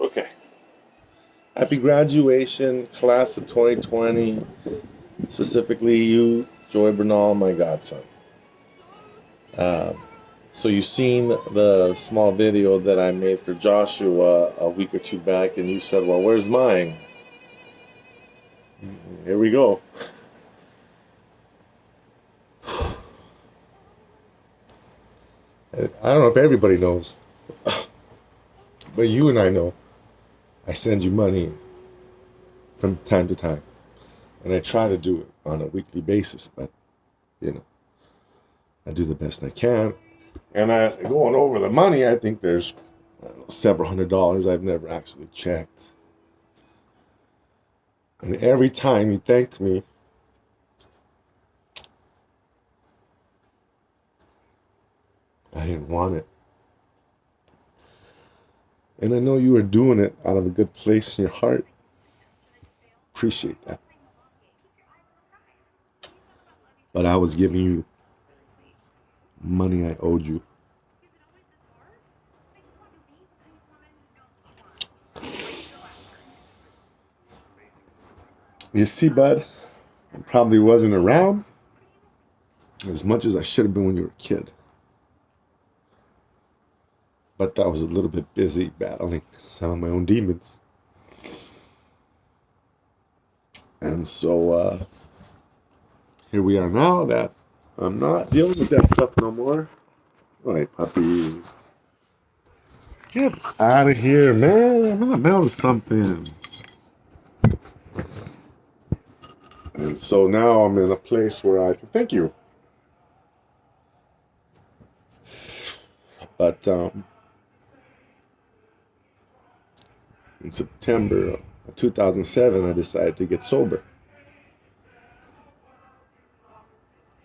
Okay. Happy graduation, class of 2020. Specifically, you, Joy Bernal, my godson. So you've seen the small video that I made for Joshua a week or two back, and you said, "Well, where's mine?" Here we go. I don't know if everybody knows, but you and I know. I send you money from time to time, and I try to do it on a weekly basis, but you know, I do the best I can. And going over the money, I think there's several $100s I've never actually checked. And every time he thanked me, I didn't want it. And I know you were doing it out of a good place in your heart. Appreciate that. But I was giving you money I owed you. You see, bud, I probably wasn't around as much as I should have been when you were a kid. But I was a little bit busy battling some of my own demons. And so here we are now that I'm not dealing with that stuff no more. All right, puppy. Get out of here, man. I'm in the middle of something. And so now I'm in a place where I can thank you. But in September of 2007, I decided to get sober.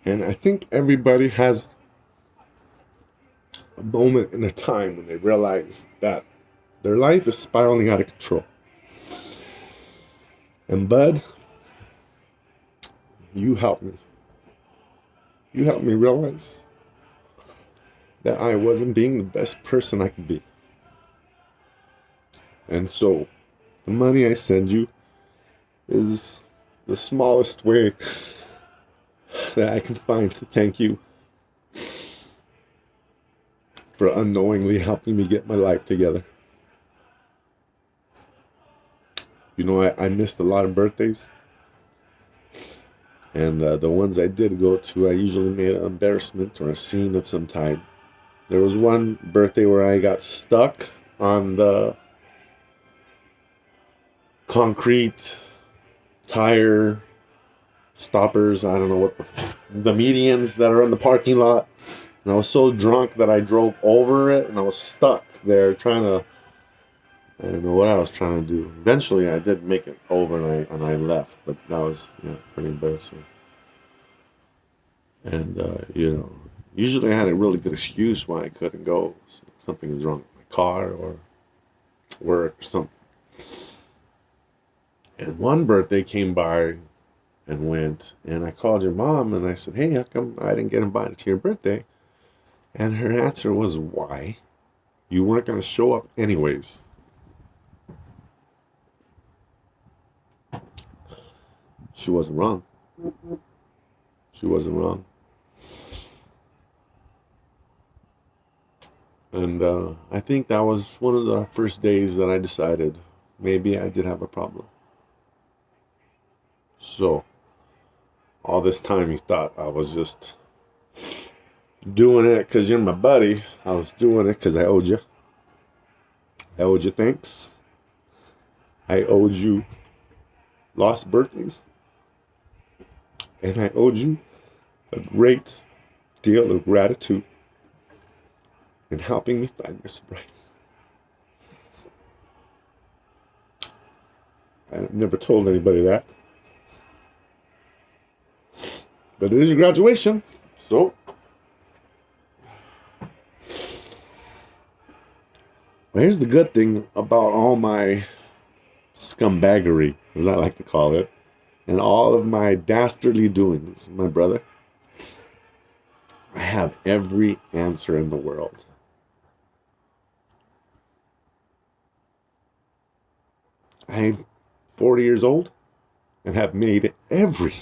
And I think everybody has a moment in their time when they realize that their life is spiraling out of control. And Bud, you helped me. You helped me realize that I wasn't being the best person I could be. And so the money I send you is the smallest way that I can find to thank you for unknowingly helping me get my life together. You know, I missed a lot of birthdays. And the ones I did go to, I usually made an embarrassment or a scene of some type. There was one birthday where I got stuck on the concrete tire stoppers. I don't know what the medians that are in the parking lot. And I was so drunk that I drove over it and I was stuck there trying to, I don't know what I was trying to do. Eventually I did make it over and I left, but that was pretty embarrassing. And, usually I had a really good excuse why I couldn't go. Something was wrong with my car or work or something. And one birthday came by and went, and I called your mom and I said, "Hey, how come I didn't get invited to your birthday?" And her answer was, "Why? You weren't going to show up anyways." She wasn't wrong. She wasn't wrong. And I think that was one of the first days that I decided maybe I did have a problem. So, all this time you thought I was just doing it because you're my buddy. I was doing it because I owed you. I owed you thanks. I owed you lost birthdays. And I owed you a great deal of gratitude in helping me find my sobriety. I've never told anybody that. But it is your graduation, so here's the good thing about all my scumbaggery, as I like to call it, and all of my dastardly doings, my brother. I have every answer in the world. I'm 40 years old and have made every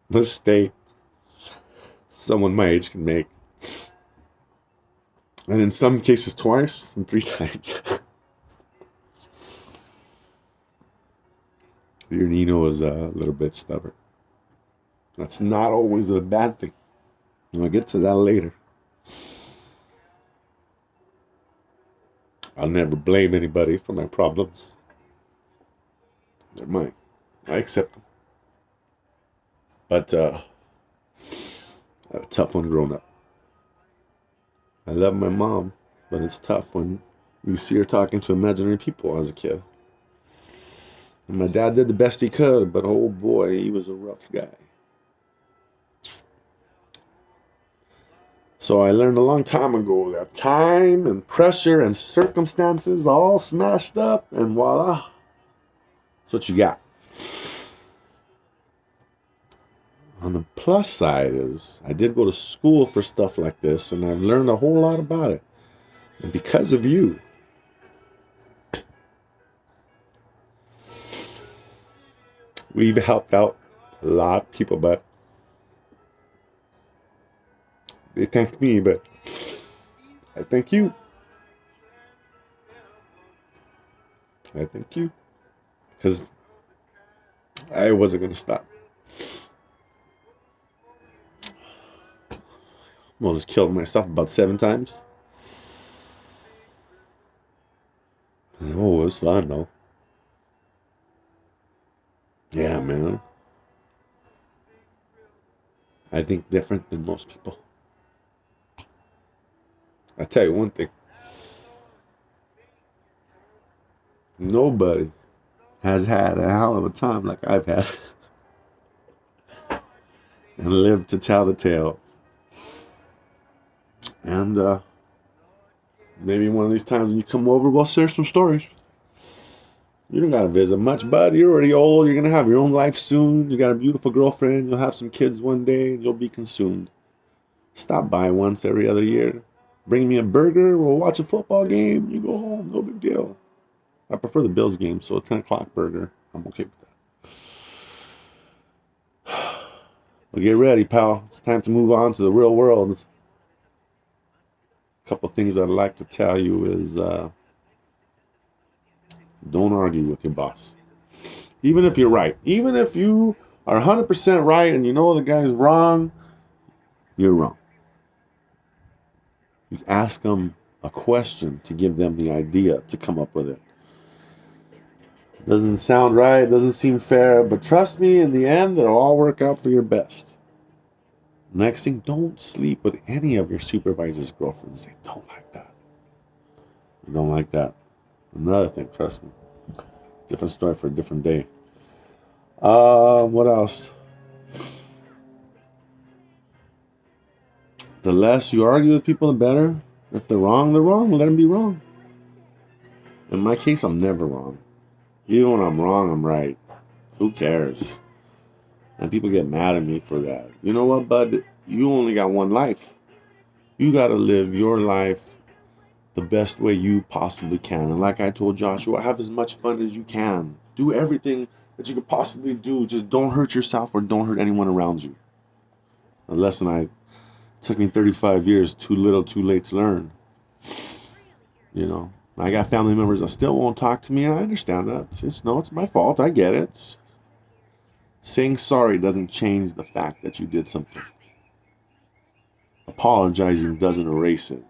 mistake someone my age can make. And in some cases twice and 3 times. Your Nino is a little bit stubborn. That's not always a bad thing. I'll get to that later. I'll never blame anybody for my problems. They're mine. I accept them. But I had a tough one growing up. I love my mom, but it's tough when you see her talking to imaginary people as a kid. And my dad did the best he could, but oh boy, he was a rough guy. So I learned a long time ago that time and pressure and circumstances all smashed up, and voila, that's what you got. On the plus side is I did go to school for stuff like this, and I've learned a whole lot about it. And because of you, we've helped out a lot of people, but they thank me, but I thank you. I thank you. Because I wasn't going to stop. Almost killed myself about 7 times. Oh, it was fun though. Yeah, man. I think different than most people. I tell you one thing. Nobody has had a hell of a time like I've had. And lived to tell the tale. And maybe one of these times when you come over, we'll share some stories. You don't gotta visit much, bud. You're already old. You're gonna have your own life soon. You got a beautiful girlfriend. You'll have some kids one day, and you'll be consumed. Stop by once every other year. Bring me a burger. We'll watch a football game. You go home. No big deal. I prefer the Bills game, so a 10 o'clock burger. I'm okay with that. Well, get ready, pal. It's time to move on to the real world. A couple things I'd like to tell you is don't argue with your boss. Even if you're right. Even if you are 100% right and you know the guy's wrong, you're wrong. You ask them a question to give them the idea to come up with it. Doesn't sound right, doesn't seem fair, but trust me, in the end, it'll all work out for your best. Next thing, don't sleep with any of your supervisor's girlfriends. They don't like that. They don't like that. Another thing, trust me. Different story for a different day. What else? The less you argue with people, the better. If they're wrong, they're wrong. Let them be wrong. In my case, I'm never wrong. Even when I'm wrong, I'm right. Who cares? And people get mad at me for that. You know what, bud? You only got one life. You got to live your life the best way you possibly can. And like I told Joshua, have as much fun as you can. Do everything that you could possibly do. Just don't hurt yourself or don't hurt anyone around you. A lesson took me 35 years, too little, too late to learn. You know, I got family members that still won't talk to me, and I understand that. It's my fault. I get it. Saying sorry doesn't change the fact that you did something. Apologizing doesn't erase it.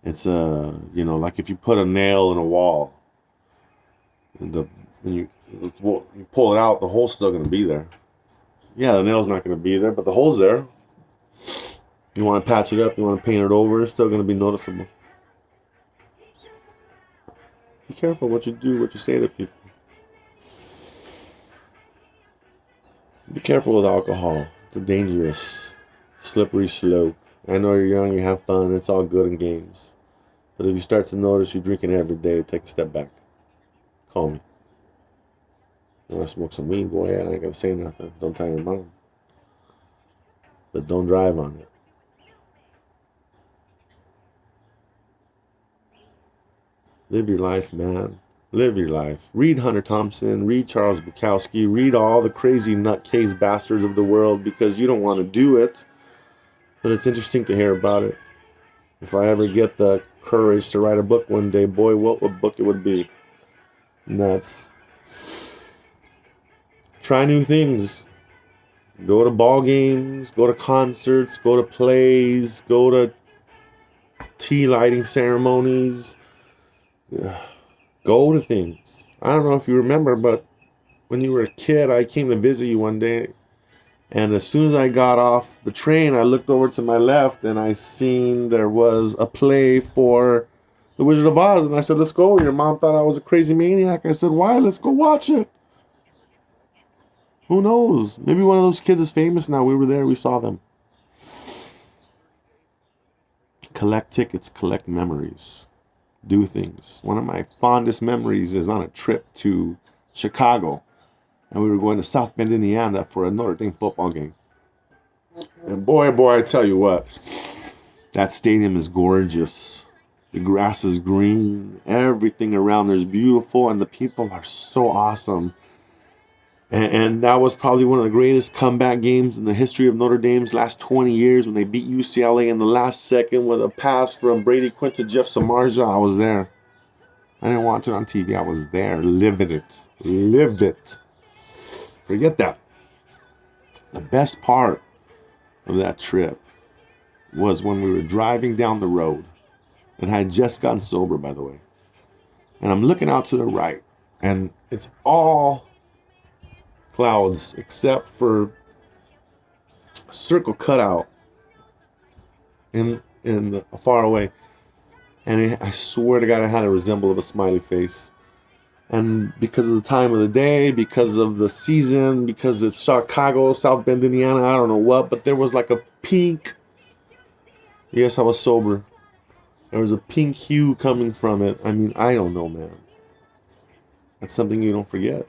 It's like if you put a nail in a wall, and you pull it out, the hole's still going to be there. Yeah, the nail's not going to be there, but the hole's there. You want to patch it up, you want to paint it over, it's still going to be noticeable. Be careful what you do, what you say to people. Be careful with alcohol. It's a dangerous, slippery slope. I know you're young, you have fun, it's all good in games. But if you start to notice you're drinking every day, take a step back. Call me. You want to smoke some weed? Go ahead, I ain't going to say nothing. Don't tell your mom. But don't drive on it. Live your life, man. Live your life. Read Hunter Thompson. Read Charles Bukowski. Read all the crazy nutcase bastards of the world because you don't want to do it. But it's interesting to hear about it. If I ever get the courage to write a book one day, boy, what a book it would be. Nuts. Try new things. Go to ball games, go to concerts, go to plays, go to tea lighting ceremonies. Go to things. I don't know if you remember, but when you were a kid, I came to visit you one day. And as soon as I got off the train, I looked over to my left and I seen there was a play for The Wizard of Oz. And I said, let's go. Your mom thought I was a crazy maniac. I said, why? Let's go watch it. Who knows? Maybe one of those kids is famous now. We were there. We saw them. Collect tickets. Collect memories. Do things. One of my fondest memories is on a trip to Chicago. And we were going to South Bend, Indiana for a Notre Dame football game. And boy, I tell you what. That stadium is gorgeous. The grass is green. Everything around there is beautiful. And the people are so awesome. And that was probably one of the greatest comeback games in the history of Notre Dame's last 20 years when they beat UCLA in the last second with a pass from Brady Quinn to Jeff Samardzija. I was there. I didn't watch it on TV. I was there, living it. Lived it. Forget that. The best part of that trip was when we were driving down the road. And I had just gotten sober, by the way. And I'm looking out to the right. And it's all clouds except for a circle cutout in far away, and I swear to God, it had a resemble of a smiley face. And because of the time of the day, because of the season, because it's Chicago, South Bend, Indiana, I don't know what, but there was like a pink. Yes, I was sober. There was a pink hue coming from it. I mean, I don't know, man. That's something you don't forget.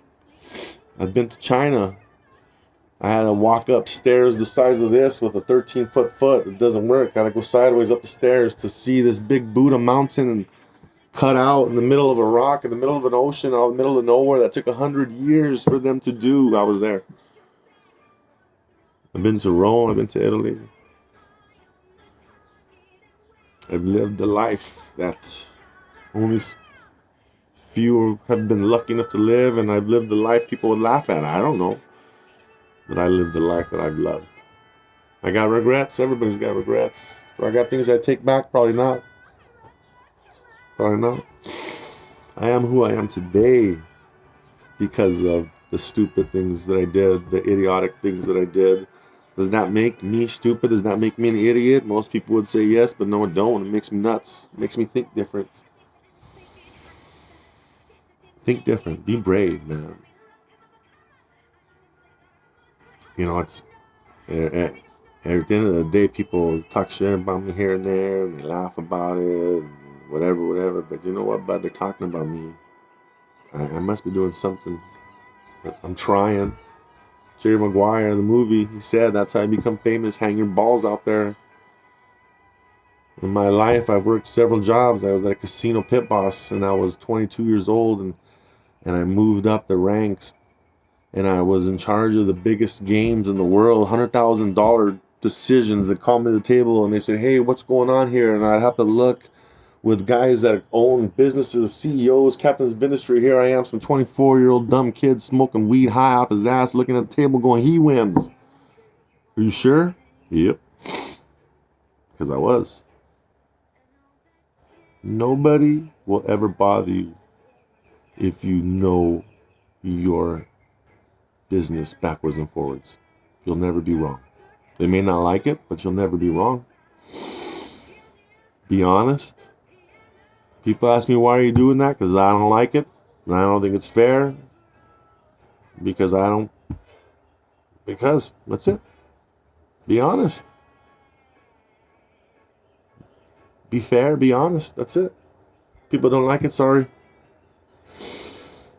I've been to China. I had to walk up stairs the size of this with a 13-foot foot. It doesn't work. Gotta go sideways up the stairs to see this big Buddha mountain and cut out in the middle of a rock, in the middle of an ocean, out in the middle of nowhere. That took 100 years for them to do. I was there. I've been to Rome. I've been to Italy. I've lived a life that only few have been lucky enough to live, and I've lived a life people would laugh at. I don't know. But I lived the life that I've loved. I got regrets. Everybody's got regrets. Do I got things I take back? Probably not. Probably not. I am who I am today because of the stupid things that I did, the idiotic things that I did. Does that make me stupid? Does that make me an idiot? Most people would say yes, but no, it don't. It makes me nuts. It makes me think different. Think different. Be brave, man. You know, it's at the end of the day, people talk shit about me here and there, and they laugh about it, and whatever. But you know what, bud? They're talking about me. I must be doing something. I'm trying. Jerry Maguire in the movie, he said that's how you become famous. Hang your balls out there. In my life, I've worked several jobs. I was at a casino pit boss, and I was 22 years old, and I moved up the ranks, and I was in charge of the biggest games in the world, $100,000 decisions. That called me to the table, and they said, hey, what's going on here? And I'd have to look with guys that own businesses, CEOs, captains of industry. Here I am, some 24-year-old dumb kid smoking weed high off his ass, looking at the table going, he wins. Are you sure? Yep. Because I was. Nobody will ever bother you if you know your business backwards and forwards. You'll never be wrong. They may not like it, but you'll never be wrong. Be honest. People ask me, why are you doing that? Because I don't like it. And I don't think it's fair. Because that's it. Be honest. Be fair, be honest. That's it. People don't like it, sorry.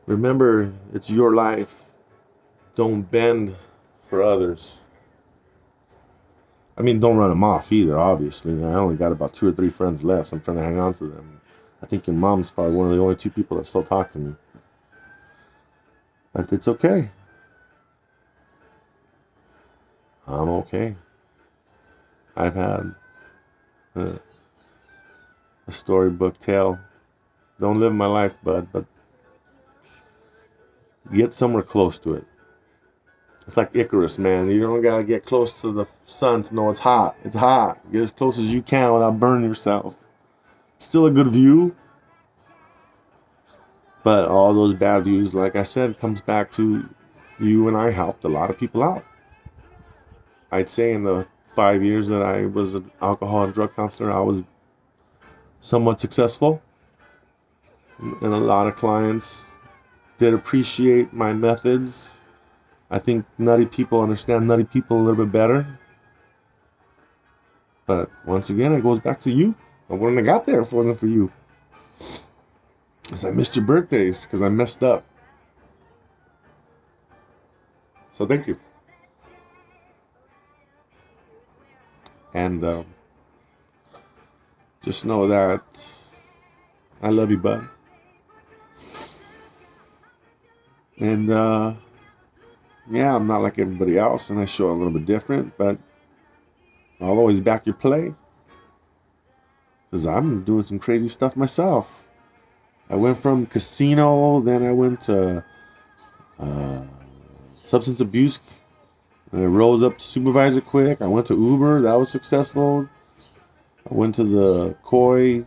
Remember, it's your life. Don't bend for others. I mean, don't run them off either, obviously. I only got about 2 or 3 friends left, so I'm trying to hang on to them. I think your mom's probably one of the only two people that still talk to me. But it's okay. I'm okay. I've had a storybook tale. Don't live my life, bud, but get somewhere close to it. It's like Icarus, man. You don't gotta get close to the sun to know it's hot. It's hot. Get as close as you can without burning yourself. Still a good view, but all those bad views, like I said, comes back to you and I helped a lot of people out. I'd say in the 5 years that I was an alcohol and drug counselor, I was somewhat successful. And a lot of clients did appreciate my methods. I think nutty people understand nutty people a little bit better. But once again, it goes back to you. I wouldn't have got there if it wasn't for you. Because I missed your birthdays, because I messed up. So thank you. And just know that I love you, bud. And yeah, I'm not like everybody else, and I show a little bit different, but I'll always back your play. Because I'm doing some crazy stuff myself. I went from casino, then I went to substance abuse, and I rose up to supervisor quick. I went to Uber, that was successful. I went to the Koi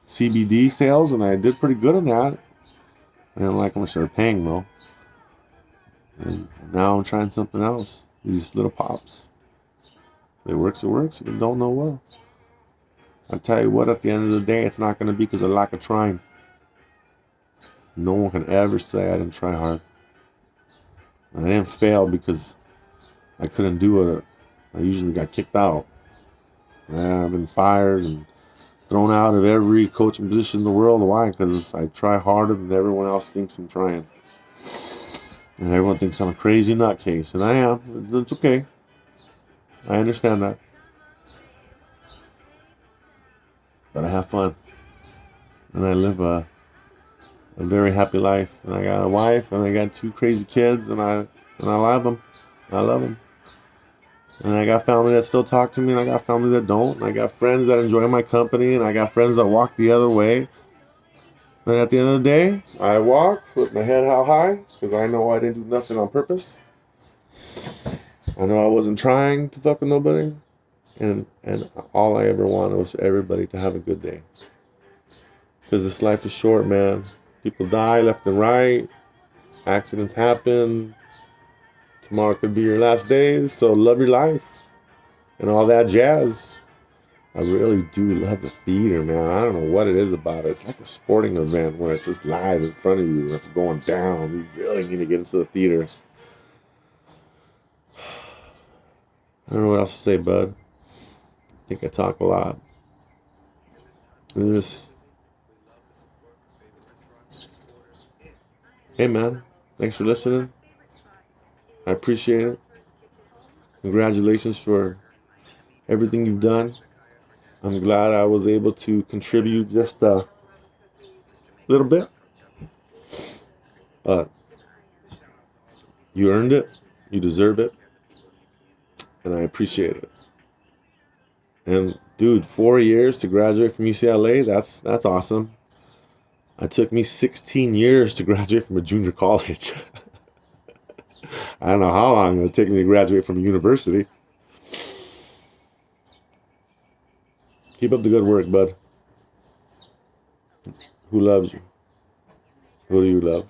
CBD sales, and I did pretty good on that. I didn't like how much they were paying, though. And now I'm trying something else. These little pops. If it works, it works. If it don't, know well. I tell you what, at the end of the day, it's not going to be because of lack of trying. No one can ever say I didn't try hard. And I didn't fail because I couldn't do it. I usually got kicked out. And I've been fired and thrown out of every coaching position in the world. Why? Because I try harder than everyone else thinks I'm trying. And everyone thinks I'm a crazy nutcase. And I am. It's okay. I understand that. But I have fun. And I live a very happy life. And I got a wife. And I got 2 crazy kids. And I love them. I love them. And I got family that still talk to me. And I got family that don't. And I got friends that enjoy my company. And I got friends that walk the other way. And at the end of the day, I walk with my head held high. Because I know I didn't do nothing on purpose. I know I wasn't trying to fuck with nobody. And all I ever wanted was everybody to have a good day. Because this life is short, man. People die left and right. Accidents happen. Tomorrow could be your last day. So love your life. And all that jazz. I really do love the theater, man. I don't know what it is about it. It's like a sporting event where it's just live in front of you and it's going down. You really need to get into the theater. I don't know what else to say, bud. I think I talk a lot. Hey, man. Thanks for listening. I appreciate it. Congratulations for everything you've done. I'm glad I was able to contribute just a little bit. But you earned it. You deserve it. And I appreciate it. And dude, 4 years to graduate from UCLA, that's awesome. It took me 16 years to graduate from a junior college. I don't know how long it'll take me to graduate from a university. Keep up the good work, bud. Who loves you? Who do you love?